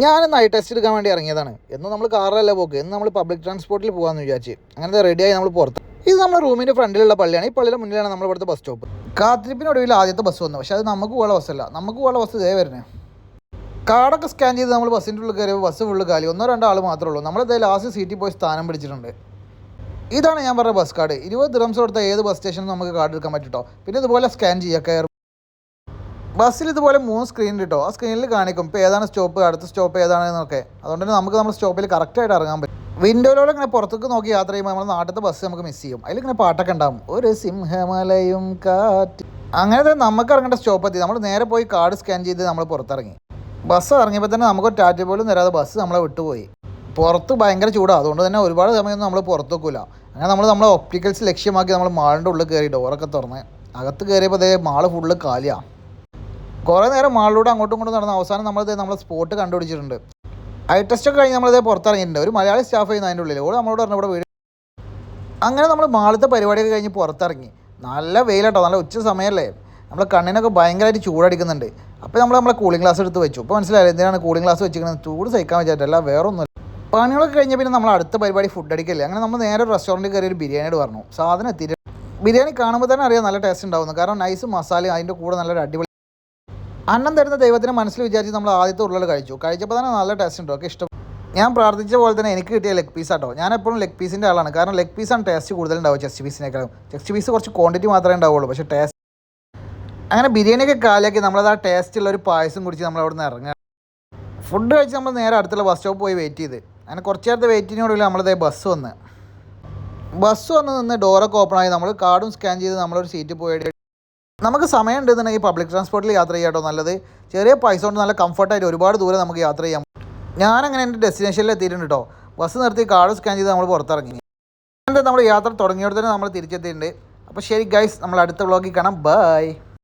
ഞാൻ night test എടുക്കാൻ വേണ്ടി ഇറങ്ങിയതാണ്. എന്നും നമ്മൾ കാറിലല്ല പോക്ക്, എന്ന് നമ്മൾ പബ്ലിക് ട്രാൻസ്പോർട്ടിൽ പോകാമെന്ന് വിചാരിച്ച് അങ്ങനെ റെഡിയായി നമ്മൾ പുറത്ത്. ഇത് നമ്മുടെ റൂമിൻ്റെ ഫ്രണ്ടിലുള്ള പള്ളിയാണ്. ഈ പള്ളിയുടെ മുന്നിലാണ് നമ്മൾ ഇവിടുത്തെ ബസ് സ്റ്റോപ്പ്. കാത്തിരിപ്പിനൊടുവിൽ ആദ്യത്തെ ബസ് വന്നു. പക്ഷേ അത് നമുക്ക് പോകാനുള്ള ബസ്സല്ല, നമുക്ക് പോകാനുള്ള ബസ് ഇതേ വരുന്നത്. കാർഡൊക്കെ സ്കാൻ ചെയ്ത് നമ്മൾ ബസ്സിൻ്റെ ഉള്ളിൽ കയറിയപ്പോൾ ബസ് ഫുള്ള് കാലി, 1-2 ആൾ മാത്രമേ ഉള്ളൂ. നമ്മളിതേ ലാസ്റ്റ് സീറ്റിൽ പോയി സ്ഥാനം പിടിച്ചിട്ടുണ്ട്. ഇതാണ് ഞാൻ പറഞ്ഞ ബസ് കാർഡ്. 20 ദിർഹംസ് കൊടുത്താൽ ഏത് ബസ് സ്റ്റേഷനിൽ നമുക്ക് കാർഡ് എടുക്കാൻ പറ്റും. പിന്നെ ഇതുപോലെ സ്കാൻ ചെയ്യുക. ബസ്സിൽ ഇതുപോലെ 3 സ്ക്രീൻ കിട്ടോ. ആ സ്ക്രീനിൽ കാണിക്കും ഇപ്പോൾ ഏതാണ് സ്റ്റോപ്പ്, അടുത്ത സ്റ്റോപ്പ് ഏതാണെന്നൊക്കെ. അതുകൊണ്ട് തന്നെ നമുക്ക് നമ്മുടെ സ്റ്റോപ്പിൽ കറക്റ്റായിട്ട് ഇറങ്ങാൻ പറ്റും. വിൻഡോയിലൂടെ ഇങ്ങനെ പുറത്തേക്ക് നോക്കി യാത്ര ചെയ്യുമ്പോൾ നമ്മുടെ നാട്ടിലത്തെ ബസ് നമുക്ക് മിസ് ചെയ്യും. അതിലിങ്ങനെ പാട്ടൊക്കെ ഉണ്ടാവും, ഒരു സിംഹമലയും കാറ്റ്. അങ്ങനെ തന്നെ നമുക്ക് ഇറങ്ങേണ്ട സ്റ്റോപ്പ് എത്തി. നമ്മൾ നേരെ പോയി കാർഡ് സ്കാൻ ചെയ്ത് നമ്മൾ പുറത്തിറങ്ങി. ബസ് ഇറങ്ങിയപ്പോൾ തന്നെ നമുക്കൊരു ടാറ്റ പോലും തരാതെ ബസ് നമ്മളെ വിട്ടുപോയി. പുറത്ത് ഭയങ്കര ചൂടാണ്, അതുകൊണ്ട് തന്നെ ഒരുപാട് സമയമൊന്നും നമ്മൾ പുറത്ത് വെക്കില്ല. അങ്ങനെ നമ്മളെ ഒപ്റ്റിക്കൽസ് ലക്ഷ്യമാക്കി നമ്മൾ മാളിൻ്റെ ഉള്ളിൽ കയറി ഡോറൊക്കെ തുറന്ന് അകത്ത് കയറിയപ്പോൾ അതേ മാള് ഫുള്ള് കാലിയാണ്. കുറേ നേരം മാളിലൂടെ അങ്ങോട്ടും ഇങ്ങോട്ടും നടന്ന അവസാനം നമ്മളെ സ്പോട്ട് കണ്ടുപിടിച്ചിട്ടുണ്ട്. ഐ ടെസ്റ്റൊക്കെ കഴിഞ്ഞ് നമ്മളിതേ പുറത്തിറങ്ങിയിട്ടുണ്ട്. ഒരു മലയാളി സ്റ്റാഫ് ചെയ്യുന്ന അതിൻ്റെ ഉള്ളിൽ ഓട് നമ്മളോട് പറഞ്ഞു ഇവിടെ വീട്. അങ്ങനെ നമ്മൾ മാളത്തെ പരിപാടിയൊക്കെ കഴിഞ്ഞ് പുറത്തിറങ്ങി. നല്ല വെയിലാട്ടോ, നല്ല ഉച്ച സമയമല്ലേ. നമ്മളെ കണ്ണിനൊക്കെ ഭയങ്കരമായിട്ട് ചൂടടിക്കുന്നുണ്ട്. അപ്പോൾ നമ്മളെ കൂളിംഗ് ഗ്ലാസ് എടുത്ത് വെച്ചു. ഇപ്പോൾ മനസ്സിലായില്ല എന്തിനാണ് കൂളിംഗ് ഗ്ലാസ് വെച്ചിരിക്കുന്നത്. ചൂട് സഹിക്കാൻ വെച്ചിട്ടല്ല, വേറെ ഒന്നുമില്ല. പണികളൊക്കെ കഴിഞ്ഞാൽ പിന്നെ നമ്മൾ അടുത്ത പരിപാടി ഫുഡ് അടിക്കല്ലേ. അങ്ങനെ നമ്മൾ നേരെ റെസ്റ്റോറൻറ്റിൽ കയറി ഒരു ബിരിയാണിയോട് പറഞ്ഞു. സാധനം എത്തിയിട്ട് ബിരിയാണി കാണുമ്പോൾ തന്നെ അറിയാം നല്ല ടേസ്റ്റ് ഉണ്ടാവുന്നു. കാരണം നൈസ് മസാലയും അതിൻ്റെ കൂടെ നല്ലൊരു അടിപൊളി അന്നം തരുന്ന ദൈവത്തിന് മനസ്സിൽ വിചാരിച്ച് നമ്മൾ ആദ്യത്തെ ഉരുളൽ കഴിച്ചപ്പോൾ തന്നെ നല്ല ടേസ്റ്റ് ഉണ്ടോ, ഒക്കെ ഇഷ്ടം. ഞാൻ പ്രാർത്ഥിച്ച പോലെ തന്നെ എനിക്ക് കിട്ടിയ ലെഗ് പീസ് ആട്ടോ. ഞാൻ എപ്പോഴും ലെഗ് പീസിൻ്റെ ആളാണ്. കാരണം ലെഗ് പീസാണ് ടേസ്റ്റ് കൂടുതലുണ്ടാവും ചെസ്റ്റ് പീസിനേക്കാളും. ചെസ്റ്റ് പീസ് കുറച്ച് ക്വാണ്ടിറ്റി മാത്രമേ ഉണ്ടാവുള്ളൂ, പക്ഷേ ടേസ്റ്റ്. അങ്ങനെ ബിരിയാണിയൊക്കെ കാലിയാക്കി നമ്മളത് ആ ടേസ്റ്റുള്ള ഒരു പായസം കുടിച്ച് നമ്മൾ അവിടെ നിന്ന് ഇറങ്ങുക. ഫുഡ് കഴിച്ച് നമ്മൾ നേരെ അടുത്തുള്ള ബസ് സ്റ്റോപ്പ് പോയി വെയിറ്റ് ചെയ്ത്. അങ്ങനെ കുറച്ച് നേരത്തെ വെയിറ്റിനോടുള്ള നമ്മളതേ ബസ് വന്ന് നിന്ന് ഡോറൊക്കെ ഓപ്പൺ ആയി. നമ്മൾ കാർഡും സ്കാൻ ചെയ്ത് നമ്മളൊരു സീറ്റ് പോയി. നമുക്ക് സമയം ഉണ്ടെന്നുണ്ടെങ്കിൽ പബ്ലിക് ട്രാൻസ്പോർട്ടിൽ യാത്ര ചെയ്യാം കേട്ടോ നല്ലത്. ചെറിയ പൈസ കൊണ്ട് നല്ല കംഫർട്ടായിട്ട് ഒരുപാട് ദൂരം നമുക്ക് യാത്ര ചെയ്യാം. ഞാനങ്ങനെ എൻ്റെ ഡെസ്റ്റിനേഷനിൽ എത്തിയിട്ടുണ്ട് കേട്ടോ. ബസ് നിർത്തി കാർഡ് സ്കാൻ ചെയ്ത് നമ്മൾ പുറത്തിറങ്ങി. നമ്മൾ യാത്ര തുടങ്ങിയോടെ തന്നെ നമ്മൾ തിരിച്ചെത്തിയിട്ടുണ്ട്. അപ്പോൾ ശരി ഗൈസ്, നമ്മൾ അടുത്ത വ്ളോഗിൽ കാണാം. ബൈ.